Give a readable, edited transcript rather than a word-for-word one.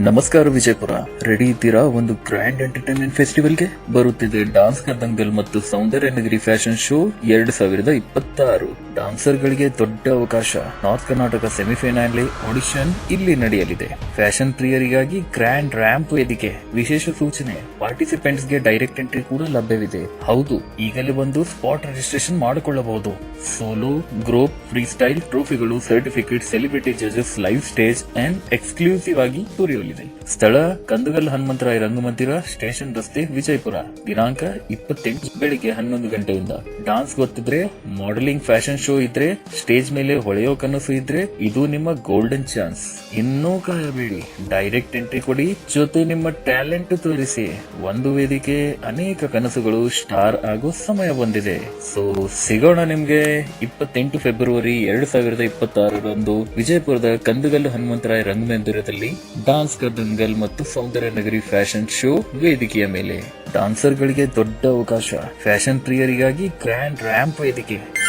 ನಮಸ್ಕಾರ ವಿಜಯಪುರ, ರೆಡಿ ಇದ್ದೀರಾ? ಒಂದು ಗ್ರ್ಯಾಂಡ್ ಎಂಟರ್ಟೈನ್ಮೆಂಟ್ ಫೆಸ್ಟಿವಲ್ಗೆ ಬರುತ್ತಿದೆ ಡಾನ್ಸ್ ಕಾ ದಂಗಲ್ ಮತ್ತು ಸೌಂದರ್ಯ ನಗರಿ ಫ್ಯಾಷನ್ ಶೋ 2026. ಡಾನ್ಸರ್ ಗಳಿಗೆ ದೊಡ್ಡ ಅವಕಾಶ. ನಾರ್ತ್ ಕರ್ನಾಟಕ ಸೆಮಿಫೈನಲ್ ಆಡಿಷನ್ ಇಲ್ಲಿ ನಡೆಯಲಿದೆ. ಫ್ಯಾಷನ್ ಪ್ರಿಯರಿಗಾಗಿ ಗ್ರ್ಯಾಂಡ್ ರ್ಯಾಂಪ್ ವೇದಿಕೆ. ವಿಶೇಷ ಸೂಚನೆ, ಪಾರ್ಟಿಸಿಪೆಂಟ್ಸ್ ಗೆ ಡೈರೆಕ್ಟ್ ಎಂಟ್ರಿ ಕೂಡ ಲಭ್ಯವಿದೆ. ಹೌದು, ಈಗಲೇ ಬಂದು ಸ್ಪಾಟ್ ರಿಜಿಸ್ಟ್ರೇಷನ್ ಮಾಡಿಕೊಳ್ಳಬಹುದು. ಸೋಲೋ, ಗ್ರೂಪ್, ಫ್ರೀ ಸ್ಟೈಲ್, ಟ್ರೋಫಿಗಳು, ಸರ್ಟಿಫಿಕೇಟ್, ಸೆಲೆಬ್ರಿಟಿ ಜಜಸ್, ಲೈವ್ ಸ್ಟೇಜ್ ಅಂಡ್ ಎಕ್ಸ್ಕ್ಲೂಸಿವ್ ಆಗಿ ದೊರೆಯಲಿದೆ. ಸ್ಥಳ ಕಂದಗಲ್ ಹನುಮಂತರಾಯ ರಂಗಮಂದಿರ, ಸ್ಟೇಷನ್ ರಸ್ತೆ, ವಿಜಯಪುರ. ದಿನಾಂಕ 28 ಬೆಳಿಗ್ಗೆ 11 ಗಂಟೆಯಿಂದ. ಡಾನ್ಸ್ ಗೊತ್ತಿದ್ರೆ, ಮಾಡೆಲಿಂಗ್, ಫ್ಯಾಷನ್ ಶೋ ಇದ್ರೆ, ಸ್ಟೇಜ್ ಮೇಲೆ ಹೊಳೆಯೋ ಕನಸು ಇದ್ರೆ ಇದು ನಿಮ್ಮ ಗೋಲ್ಡನ್ ಚಾನ್ಸ್. ಇನ್ನೂ ಕಾಯಬೇಡಿ, ಡೈರೆಕ್ಟ್ ಎಂಟ್ರಿ ಕೊಡಿ, ಜೊತೆ ನಿಮ್ಮ ಟ್ಯಾಲೆಂಟ್ ತೋರಿಸಿ. ಒಂದು ವೇದಿಕೆ, ಅನೇಕ ಕನಸುಗಳು ಸ್ಟಾರ್ ಆಗೋ ಸಮಯ ಬಂದಿದೆ. ಸೊ ಸಿಗೋಣ ನಿಮ್ಗೆ 28 ಫೆಬ್ರವರಿ 2026 ವಿಜಯಪುರದ ಕಂದಗಲ್ ಹನುಮಂತರಾಯ ರಂಗಮಂದಿರದಲ್ಲಿ ಡಾನ್ಸ್ ಕಾ ದಂಗಲ್ ಮತ್ತು ಸೌಂದರ್ಯ ನಗರಿ ಫ್ಯಾಷನ್ ಶೋ ವೇದಿಕೆಯ ಮೇಲೆ. ಡಾನ್ಸರ್ ಗಳಿಗೆ ದೊಡ್ಡ ಅವಕಾಶ. ಫ್ಯಾಷನ್ ಪ್ರಿಯರಿಗಾಗಿ ಗ್ರ್ಯಾಂಡ್ ರ್ಯಾಂಪ್ ವೇದಿಕೆ.